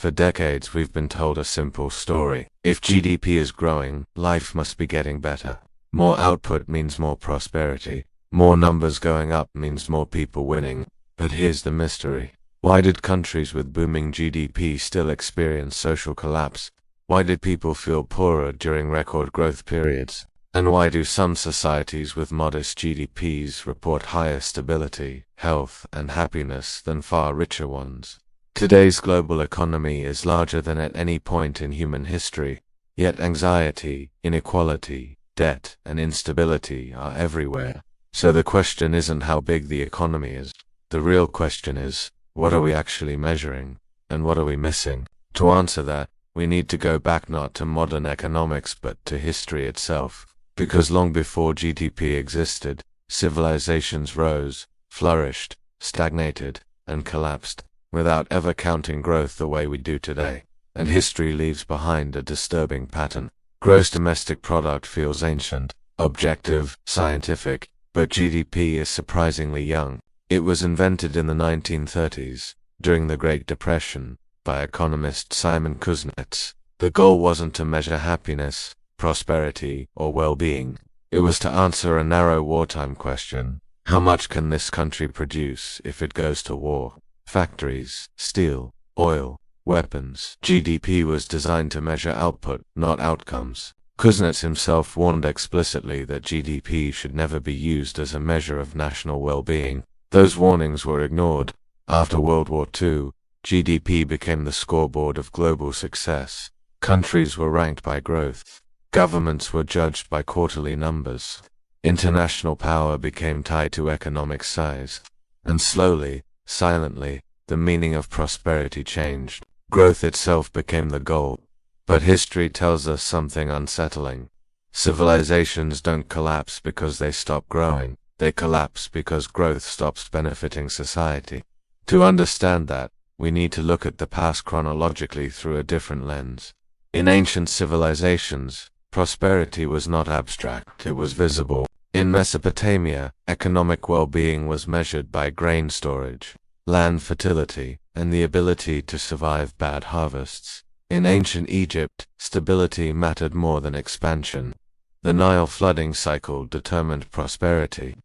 For decades we've been told a simple story. If GDP is growing, life must be getting better. More output means more prosperity. More numbers going up means more people winning. But here's the mystery. Why did countries with booming GDP still experience social collapse? Why did people feel poorer during record growth periods? And why do some societies with modest GDPs report higher stability, health, and happiness than far richer ones? Today's global economy is larger than at any point in human history, yet anxiety, inequality, debt, and instability are everywhere. So the question isn't how big the economy is. The real question is, what are we actually measuring, and what are we missing? To answer that, we need to go back not to modern economics but to history itself. Because long before GDP existed, civilizations rose, flourished, stagnated, and collapsed, without ever counting growth the way we do today. And history leaves behind a disturbing pattern. Gross domestic product feels ancient, objective, scientific, but GDP is surprisingly young. It was invented in the 1930s, during the Great Depression, by economist Simon Kuznets. The goal wasn't to measure happiness, prosperity, or well-being. It was to answer a narrow wartime question. How much can this country produce if it goes to war? Factories, steel, oil, weapons. GDP was designed to measure output, not outcomes. Kuznets himself warned explicitly that GDP should never be used as a measure of national well-being. Those warnings were ignored. After World War II, GDP became the scoreboard of global success. Countries were ranked by growth. Governments were judged by quarterly numbers. International power became tied to economic size. And slowly, silently, the meaning of prosperity changed. Growth itself became the goal. But history tells us something unsettling. Civilizations don't collapse because they stop growing. They collapse because growth stops benefiting society. To understand that, we need to look at the past chronologically through a different lens. In ancient civilizations, prosperity was not abstract, it was visible. In Mesopotamia, economic well-being was measured by grain storage, land fertility, and the ability to survive bad harvests. In ancient Egypt, stability mattered more than expansion. The Nile flooding cycle determined prosperity.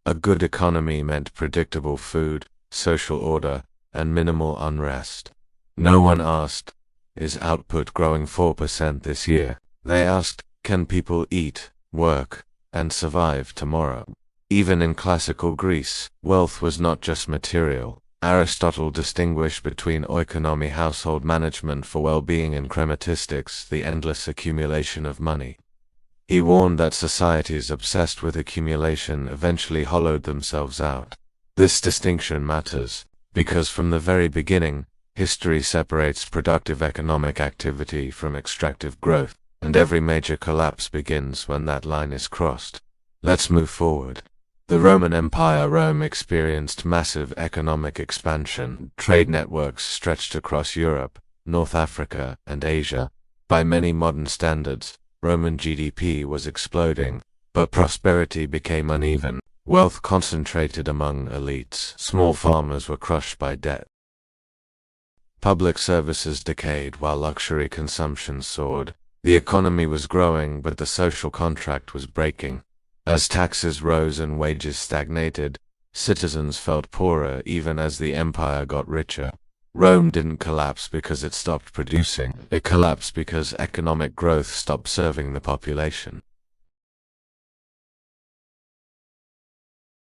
A good economy meant predictable food, social order, and minimal unrest. No one asked, is output growing 4% this year? They asked, can people eat, work, and survive tomorrow? Even in classical Greece, wealth was not just material. Aristotle distinguished between oikonomy, household management for well-being, and chrematistics, the endless accumulation of money. He warned that societies obsessed with accumulation eventually hollowed themselves out. This distinction matters, because from the very beginning, history separates productive economic activity from extractive growth, and every major collapse begins when that line is crossed. Let's move forward. The Roman Empire. Rome experienced massive economic expansion. Trade networks stretched across Europe, North Africa, and Asia. By many modern standards, Roman GDP was exploding, but prosperity became uneven. Wealth concentrated among elites. Small farmers were crushed by debt. Public services decayed while luxury consumption soared. The economy was growing, but the social contract was breaking. As taxes rose and wages stagnated, citizens felt poorer even as the empire got richer. Rome didn't collapse because it stopped producing. It collapsed because economic growth stopped serving the population.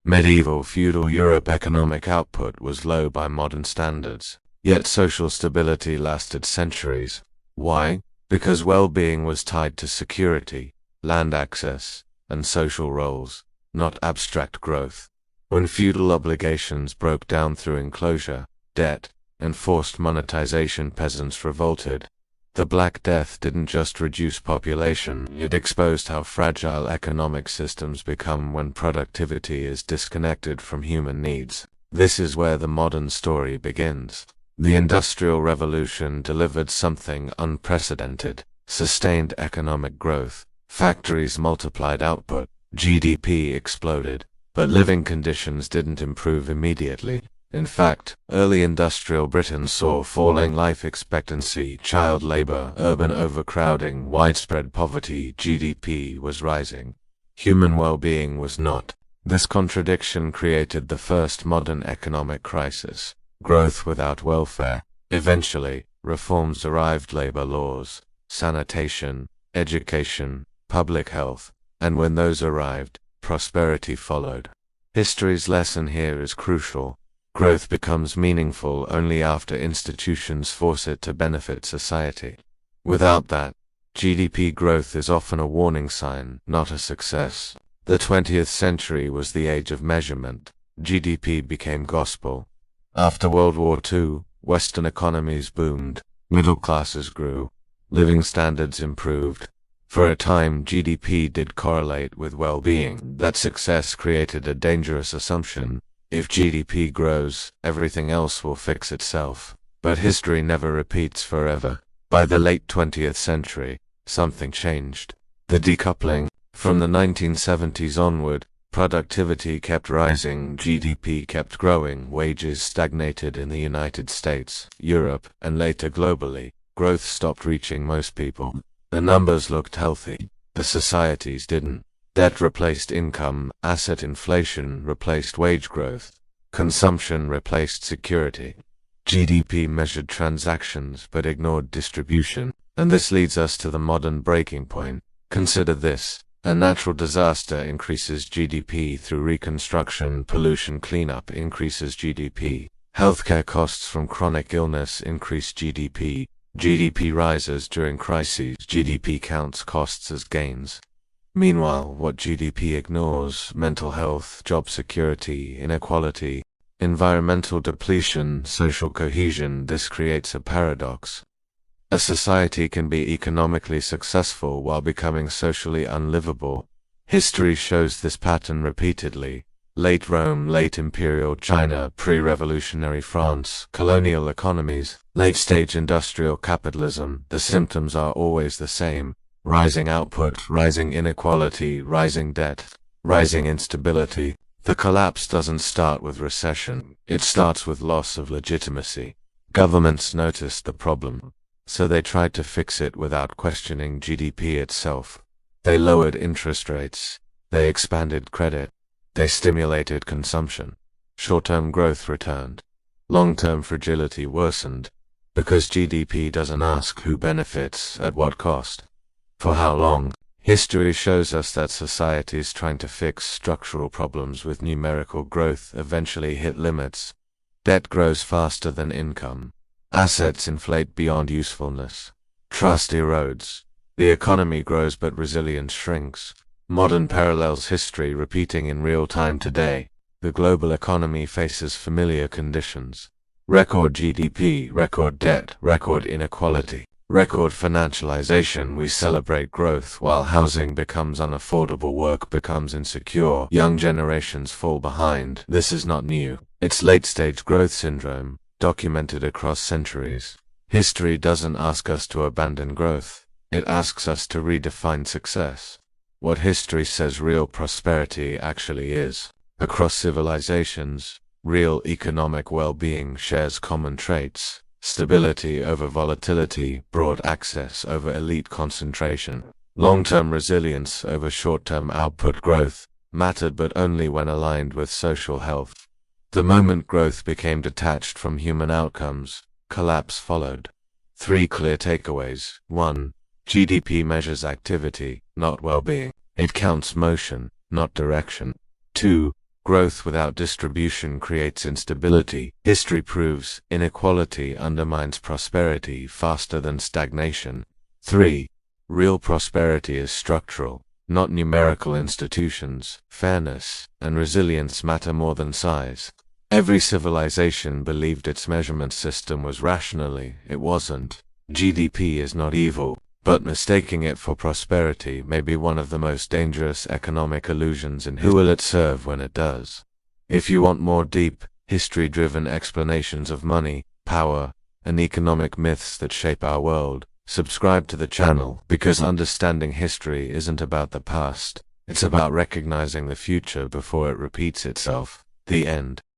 Medieval feudal Europe. Economic output was low by modern standards, yet social stability lasted centuries. Why? Because well-being was tied to security, land access, and social roles, not abstract growth. When feudal obligations broke down through enclosure, debt, and forced monetization, peasants revolted. The Black Death didn't just reduce population, it exposed how fragile economic systems become when productivity is disconnected from human needs. This is where the modern story begins. The Industrial Revolution delivered something unprecedented: sustained economic growth. Factories multiplied output, GDP exploded, but living conditions didn't improve immediately. In fact, early industrial Britain saw falling life expectancy, child labor, urban overcrowding, widespread poverty. GDP was rising. Human well-being was not. This contradiction created the first modern economic crisis. Growth without welfare. Eventually, reforms arrived: labor laws, sanitation, education, public health, and when those arrived, prosperity followed. History's lesson here is crucial. Growth becomes meaningful only after institutions force it to benefit society. Without that, GDP growth is often a warning sign, not a success. The 20th century was the age of measurement. GDP became gospel. After World War II, Western economies boomed, middle classes grew, living standards improved. For a time, GDP did correlate with well-being. That success created a dangerous assumption: if GDP grows, everything else will fix itself. But history never repeats forever. By the late 20th century, something changed. The decoupling. From the 1970s onward, productivity kept rising, GDP kept growing, wages stagnated in the United States, Europe, and later globally. Growth stopped reaching most people. The numbers looked healthy. The societies didn't. Debt replaced income, asset inflation replaced wage growth, consumption replaced security. GDP measured transactions but ignored distribution. And this leads us to the modern breaking point. Consider this. A natural disaster increases GDP through reconstruction, pollution cleanup increases GDP. Healthcare costs from chronic illness increase GDP. GDP rises during crises. GDP counts costs as gains. Meanwhile, what GDP ignores: mental health, job security, inequality, environmental depletion, social cohesion. This creates a paradox. A society can be economically successful while becoming socially unlivable. History shows this pattern repeatedly. Late Rome, late imperial China, pre-revolutionary France, colonial economies, late-stage industrial capitalism. The symptoms are always the same: rising output, rising inequality, rising debt, rising instability. The collapse doesn't start with recession. It starts with loss of legitimacy. Governments noticed the problem, so they tried to fix it without questioning GDP itself. They lowered interest rates. They expanded credit. They stimulated consumption. Short-term growth returned. Long-term fragility worsened. Because GDP doesn't ask who benefits, at what cost, for how long. History shows us that societies trying to fix structural problems with numerical growth eventually hit limits. Debt grows faster than income. Assets inflate beyond usefulness. Trust erodes. The economy grows but resilience shrinks. Modern parallels history repeating in real time today. The global economy faces familiar conditions. Record GDP, record debt, record inequality, record financialization. We celebrate growth while housing becomes unaffordable, work becomes insecure, young generations fall behind. This is not new. It's late-stage growth syndrome, documented across centuries. History doesn't ask us to abandon growth. It asks us to redefine success. What history says real prosperity actually is. Across civilizations, real economic well-being shares common traits: stability over volatility, broad access over elite concentration, long-term resilience over short-term output. Growth mattered, but only when aligned with social health. The moment growth became detached from human outcomes, collapse followed. 3 clear takeaways. 1. GDP measures activity, not well-being. It counts motion, not direction. 2. Growth without distribution creates instability. History proves inequality undermines prosperity faster than stagnation. 3. Real prosperity is structural, not numerical. Institutions, fairness, and resilience matter more than size. Every civilization believed its measurement system was rationally. It wasn't. GDP is not evil, but mistaking it for prosperity may be one of the most dangerous economic illusions in history. Who will it serve when it does? If you want more deep, history-driven explanations of money, power, and economic myths that shape our world, subscribe to the channel, because understanding history isn't about the past. It's about recognizing the future before it repeats itself. The end.